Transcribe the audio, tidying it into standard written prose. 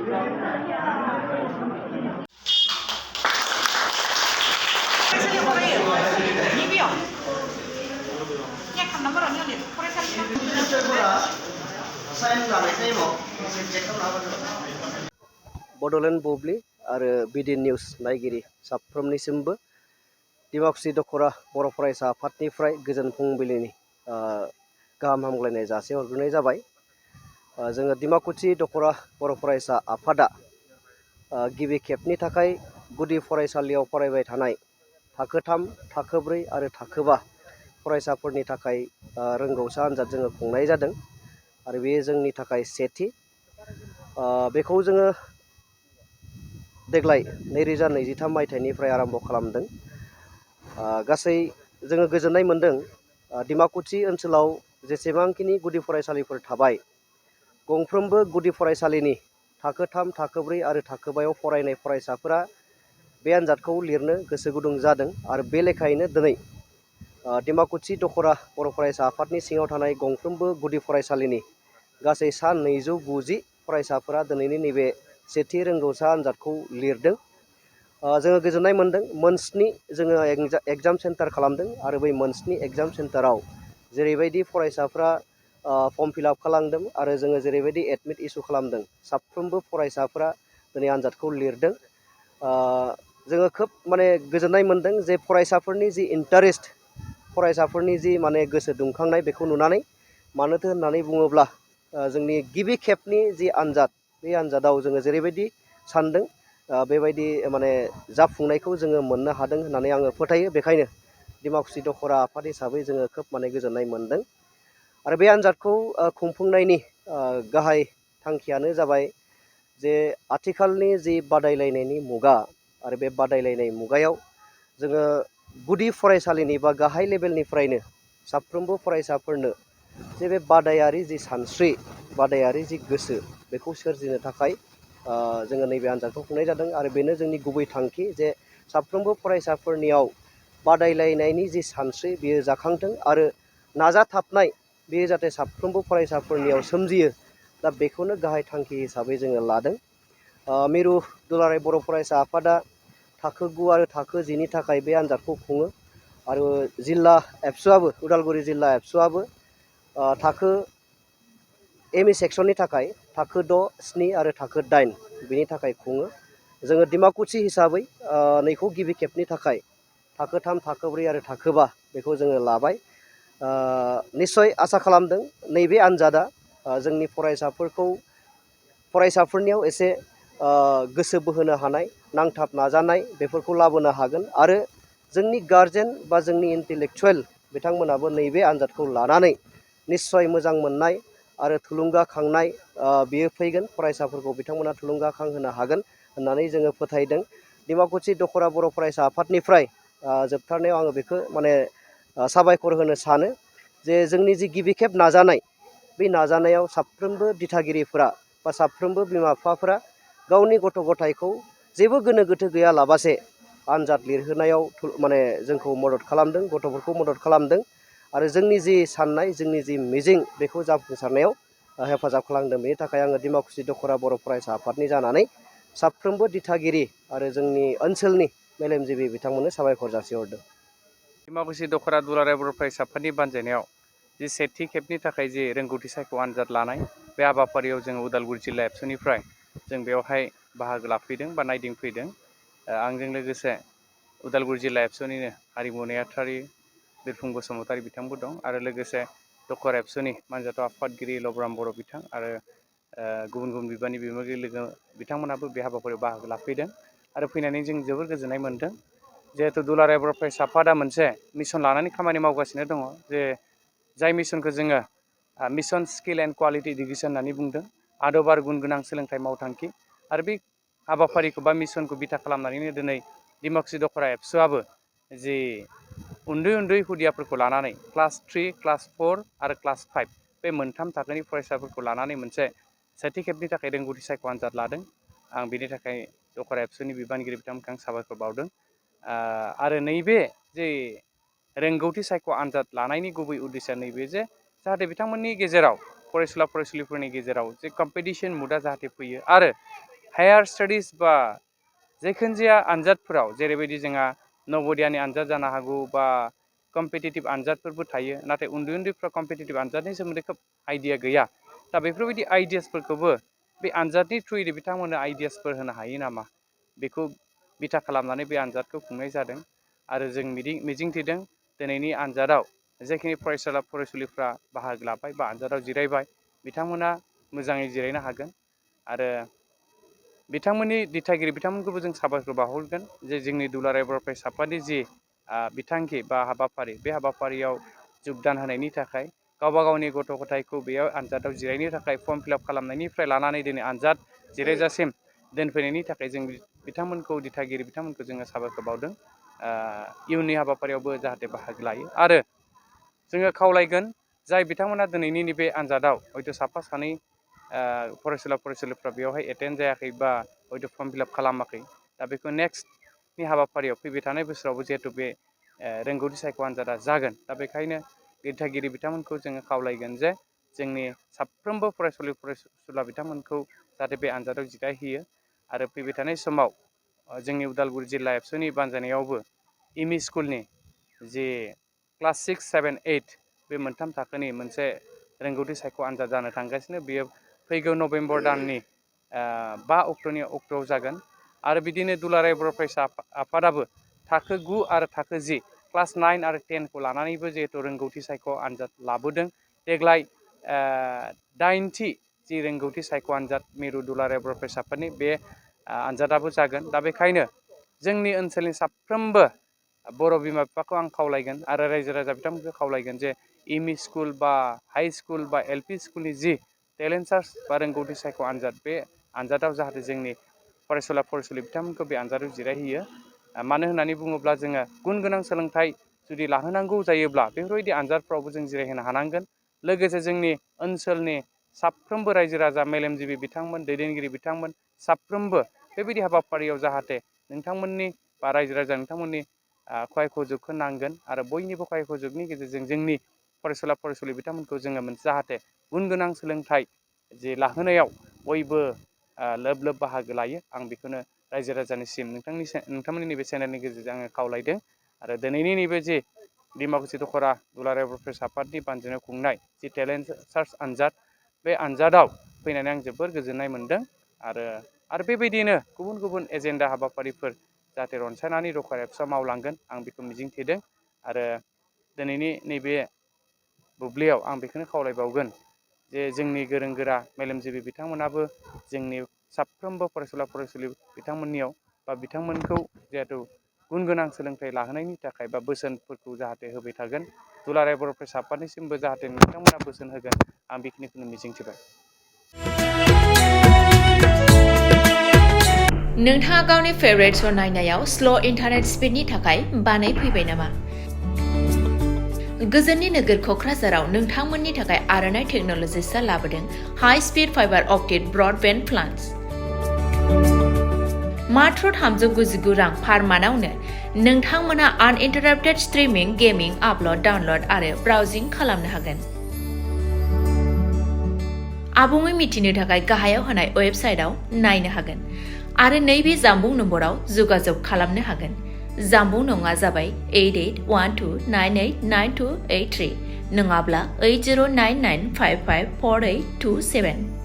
बड'लेण्ड बुब्लि आरो बिडि निउस नायगिरि साफ्रोमनिसिमबो दिमाकुसि दख'रा बर' फरायसा आफादनिफ्राय गोजोन फुंबिलिनि गाहाम हामग्लायनाय जासिहरग्रोनाय जाबाय। जोङो दिमाकुसि दख'रा बर' फरायसा आफादा गिबि खेबनि थाखाय गुदि फरायसालियाव फरायबाय थानाय थाखो 3, थाखो 4 आरो थाखो 5 फरायसाफोरनि थाखाय रोंगौसा आनजाद जोङो खुंनाय जादों आरो बेयो जोंनि थाखाय सेथि। बेखौ जोङो देग्लाय 2023 मायथाइनिफ्राय आरम्भ खालामदों। गासै जोङो गोजोननाय मोन्दों दिमाकुसि ओनसोलाव जेसेबांखिनि गुदि फरायसालिफोर थाबाय गंफ्रोमबो गुदि फरायसालिनि थाखो 3, थाखो 4 आरो थाखो 5आव फरायनाय फरायसाफोरा बे आनजादखौ लिरनो गोसो गुदुं जादों आरो बे लेखायैनो दिनै दिमाकुसि दख'रा बर' फरायसा आफादनि सिङाव थानाय गंफ्रोमबो गुदि फरायसालिनि गासै सा 290 फरायसाफोरा दिनैनि नैबे सेथि रोंगौसा आनजादखौ लिरदों। जोङो गोजोननाय मोन्दों। मोनस्नि जोङो एग्जाम सेन्टार खालामदों आरो बै मोनस्नि एग्जाम सेन्टाराव जेरैबायदि फरायसाफ्रा फर्म फिलआप खालामदों आरो जोङो जेरैबायदि एडमिट इसु खालामदों साफ्रोमबो फरायसाफ्रा दिनै आनजादखौ लिरदों। जोङो खोब गोजोननाय मोन्दों जे फरायसाफोरनि जि इन्टारेस्ट, फरायसाफोरनि जि गोसो दुंखांनाय बेखौ नुनानै। मानोथो होननानै बुङोब्ला जोंनि गिबि खेबनि जि आनजाद बे आनजादाव जोङो जेरैबायदि सानदों बेबायदि जाफुंनायखौ जोङो मोननो हादों होननानै आङो फोथायो। बेखायनो दिमाकुसि दख'रा आफाद हिसाबै जोङो खोब गोजोननाय मोन्दों आरो बे आनजादखौ खुंफुंनायनि गाहाय थांखियानो जाबाय जे आथिखालनि जि बादायलायनायनि मुगा आरो बे बादायलायनाय मुगायाव जोङो गुदि फरायसालिनि बा गाहाय लेभेलनिफ्रायनो साफ्रोमबो फरायसाफोरनो जे बे बादायारि जि सानस्रि, बादायारि जि गोसो बेखौ सोरजिनो थाखाय जोङो नैबे आनजादखौ खुंनाय जादों आरो बेनो जोंनि गुबै थांखि जे साफ्रोमबो फरायसाफोरनियाव बादायलायनायनि जि सानस्रि बेयो जाखांथों आरो नाजाथाबनाय बेयो जाहाथे साफ्रोमबो फरायसाफोरनियाव सोमजियो। दा बेखौनो गाहाय थांखि हिसाबै जोङो लादों। मिरु दुलाराय बर' फरायसा आफादा थाखो 9 आरो थाखो 10नि थाखाय बे आनजादखौ खुङो आरो जिल्ला एबसुआबो, उदालगुरि जिल्ला एबसुआबो थाखो एमइ सेक्सननि थाखाय थाखो 6, 7 आरो थाखो 8 बेनि थाखाय खुङो। जोङो दिमाकुसि हिसाबै नैखौ गिबि खेबनि थाखाय थाखो 3, थाखो 4 आरो थाखो 5 बेखौ जोङो लाबाय। निस्सय आसा खालामदों नैबे आनजादा जोंनि फरायसाफोरनियाव एसे गोसो बोहोनो हानाय, नांथाब नाजानाय बेफोरखौ लाबोनो हागोन आरो जोंनि गारजेन बा जोंनि इन्टेलेक्चुवेल बिथांमोनाबो नैबे आनजादखौ लानानै निस्सय मोजां मोननाय आरो थुलुंगाखांनाय बियो फैगोन। फरायसाफोरखौ बिथांमोना थुलुंगाखांहोनो हागोन होननानै जोङो फोथायदों। दिमाकुसि दख'रा बर' फरायसा आफादनिफ्राय जोबथारनायाव आङो बेखौ साबायखर होनो सानो जे जोंनि जि गिबि खेब नाजानाय बे नाजानायाव साफ्रोमबो दिथागिरिफोरा बा साफ्रोमबो बिमा बिफाफोरा गावनि गथ' गथायखौ जेबो गोनो गोथो गैयालाबासे आनजाद लिरहोनायाव जोंखौ मदद खालामदों, गथ'फोरखौ मदद खालामदों आरो जोंनि जि साननाय, जोंनि जि मिजिं बेखौ जाफुंसारनायाव हेफाजाब खालामदों। बेनि थाखाय आङो दिमाकुसि दख'रा बर' फरायसा आफादनि जानानै साफ्रोमबो दिथागिरि आरो जोंनि ओनसोलनि मेलेमजिबि बिथांमोननो साबायखर जासिहरदों। दिमाकुसि दख'रा दुलाराय बर' फरायसा आफादनि बानजायनायाव जि सेथि खेबनि थाखाय जि रोंगौथि सायख' आनजाद लानाय बे हाबाफारियाव जोङो उदालगुरि जिल्ला एबसुनिफ्राय जों बेवहाय बाहागो लाफैदों बा नायदिंफैदों। आंजों लोगोसे उदालगुरि जिल्ला एबसुनिनो हारिमु नेहाथारि बिरफुं बसुमतारी बिथांबो दं आरो लोगोसे दख'रा एबसुनि मानजाथाव आफादगिरि लबराम बर' बिथां आरो गुबुन गुबुन बिबाननि बिबानगिरि लोगो बिथांमोनाबो बे हाबाफारियाव बाहागो लाफैदों आरो फैनानै जों जोबोर गोजोननाय मोन्दों। जिहेथु दुलाराय बर' फरायसा आफादा मोनसे मिसन लानानै खामानि मावगासिनो दङ जे जाय मिसनखौ जोङो mission skill and quality education होननानै बुंदों। आदब आरो गुन गोनां सोलोंथाइ मावथांखि आरो बे हाबाफारिखौ बा मिसनखौ बिथा खालामनानैनो दिनै दिमाकुसि दख'रा एबसुआबो जि उन्दै उन्दै खुदियाफोरखौ लानानै क्लास 3, क्लास 4 आरो क्लास 5 बे मोनथाम थाखोनि फरायसाफोरखौ लानानै मोनसे सेथि खेबनि थाखाय रोंगौथि सायख' आनजाद लादों। आं बेनि थाखाय दख'रा एबसुनि बिबानगिरि बिथांमोनखौ आं साबायखर बावदों। आरो नैबे जे रोंगौथि सायख' आनजाद लानायनि गुबै उद्देश्यआ नैबे जे जाहाथे बिथांमोननि गेजेराव फरायसुला फरायसुलिफोरनि गेजेराव जे कम्पिटिसन मुडआ जाहाथे फैयो आरो हायार स्टाडिज बा जायखिजाया आनजादफोराव जेरैबायदि जोंहा नवोदयानि आनजाद जानो हागौ बा कम्पिटिटिभ आनजादफोरबो थायो, नाथाय उन्दै उन्दैफ्रा कम्पिटिटिभ आनजादनि सोमोन्दै खोब आइडिया गैया। दा बेफोरबायदि आइडियासफोरखौबो बे आनजादनि थ्रुयै बिथांमोननो आइडियासफोर होनो हायो नामा, बेखौ बिथा खालामनानै बे आनजादखौ खुंनाय जादों। आरो जों मिजिंथिदों दिनैनि आनजादाव जायखिनि फरायसुला फरायसुलिफ्रा बाहागो लाबाय बा आनजादाव जिरायबाय बिथांमोना मोजाङै जिरायनो हागोन। आरो बिथांमोननि दिथागिरि बिथांमोनखौबो जों साबायखर बावहरगोन जे जोंनि दुलाराय बर' फरायसा आफादनि जि बिथांखि बा हाबाफारि, बे हाबाफारियाव जुगदान होनायनि थाखाय, गावबा गावनि गथ' गथायखौ बेयाव आनजादाव जिरायनो थाखाय फर्म फिलआप खालामनायनिफ्राय लानानै दिनै आनजाद जिरायजासिम दोनफैनायनि थाखाय जों बिथांमोनखौ दिथागिरि बिथांमोनखौ जोङो साबायखर बावदों। इयुननि हाबाफारियावबो जाहाथे बाहागो लायो। आरो जोङो खावलायगोन जाय बिथांमोना दिनैनि नैबे आनजादाव हयथ' साफा सानै फरायसुला फरायसुलिफ्रा बेवहाय एटेन्ड जायाखै बा हयथ' फर्म फिलआप खालामाखै, दा बेखौ नेक्स्टनि हाबाफारियाव फैबाय थानाय बोसोरावबो जिहेथु बे रोंगौथि सायख' आनजादा जागोन, दा बेखायनो दिथागिरि बिथांमोनखौ जोङो खावलायगोन जे जोंनि साफ्रोमबो फरायसुलि फरायसुला बिथांमोनखौ जाहाथे बे आनजादाव जिरायहोयो। आरो फैबाय थानाय समाव जोंनि उदालगुरि जिल्ला एबसुनि बानजायनायावबो एमइ स्कुलनि जे क्लास 6, 7, 8 बे मोनथाम थाखोनि मोनसे रोंगौथि सायख' आनजाद जानो थांगासिनो। बेयो फैगौ नभेम्बर दाननि 5 अक्ट'आव जागोन। आरो बिदिनो दुलाराय बर' फरायसा आफादाबो थाखो 9 आरो थाखो 10 क्लास 9 आरो 10खौ लानानैबो जिहेथु रोंगौथि सायख' आनजाद लाबोदों। देग्लाय 8थि जि रोंगौथि सायख' आनजाद मिरु दुलाराय बर' फरायसा आफादनि बे आनजादाबो जागोन। दा बेखायनो जोंनि ओनसोलनि साफ्रोमबो बर' बिमा बिफाखौ आं खावलायगोन आरो रायजो राजा बिथांमोनखौ खावलायगोन जे एमइ स्कुल बा हाइ स्कुल बा एलपि स्कुलनि जि टेलेन्ट सार्च बा रोंगौथि सायख' आनजाद, बे आनजादाव जाहाथे जोंनि फरायसुला फरायसुलि बिथांमोनखौ बे आनजादाव जिरायहोयो। मानो होननानै बुङोब्ला जोङो गुन गोनां सोलोंथाइ जुदि लाहोनांगौ जायोब्ला बेफोरबायदि आनजादफ्रावबो जों जिरायहोनो हानांगोन। लोगोसे जोंनि ओनसोलनि साफ्रोमबो रायजो राजा, मेलेमजिबि बिथांमोन, दैदेनगिरि बिथांमोन साफ्रोमबो बेबायदि हाबाफारियाव जाहाथे नोंथांमोननि बा रायजो राजा नोंथांमोननि खहाय खजुगखौ नांगोन। आरो बयनिबो खहाय खजुगनि गेजेरजों जोंनि फरायसुला फरायसुलि बिथांमोनखौ जोङो मोनसे जाहाथे गुन गोनां सोलोंथाइ जे लाहोनायाव बयबो लोब लोब बाहागो लायो, आं बेखौनो रायजो राजानिसिम नोंथांमोननि नैबे चेनेलनि गेजेरजों आङो खावलायदों। आरो दिनैनि नैबे जे डिमाकुसि दख'रा दुलाराय बर' फरायसा आफादनि बानजायनायाव खुंनाय जि टेलेन्ट सार्च आनजाद, बे आनजादाव फैनानै आं जोबोर गोजोननाय मोनदों। आरो बेबायदिनो गुबुन गुबुन एजेन्डा हाबाफारिफोर जाहाथे रनसायनानै दख'रा एबसुआ मावलांगोन, आं बेखौ मिजिंथिदों। आरो दिनैनि नैबे बुब्लियाव आं बेखौनो खावलायबावगोन जे जोंनि गोरों गोरा मेलेमजिबि बिथांमोनाबो जोंनि साफ्रोमबो फरायसुला फरायसुलि बिथांमोननियाव बा बिथांमोनखौ जिहेथु गुन गोनां सोलोंथाइ लाहोनायनि थाखाय बा बोसोनफोरखौ जाहाथे होबाय थागोन। दुलाराय बर' फरायसा आफादनिसिमबो जाहाथे नोंथांमोना बोसोन होगोन, आं बेखिनिखौनो मिजिंथिबाय। नोंथाङा गावनि फेभरेट श' नायनायाव स्ल' इन्टारनेट स्पिडनि थाखाय बानायफैबाय नामा? गोजोननि नोगोर क'क्राझाराव नोंथांमोननि थाखाय आर'नाइ टेक्न'लजिसआ लाबोदों high speed fibre optic broadband plans. मात्र 399 रां पार मान्थआवनो नोंथांमोना आनइन्टाराप्टेड स्ट्रिमिं, गेमिं, आपल'ड, डाउनल'ड आरो ब्राउजिं खालामनो हागोन। आबुङै मिथिनो थाखाय गाहायाव होनाय वेबसाइटआव नायनो हागोन आरो नैबे जामबुं नम्बराव जगाजग खालामनो हागोन। जामबुं नङा जाबाय 8812989283 नङाब्ला 8099554827।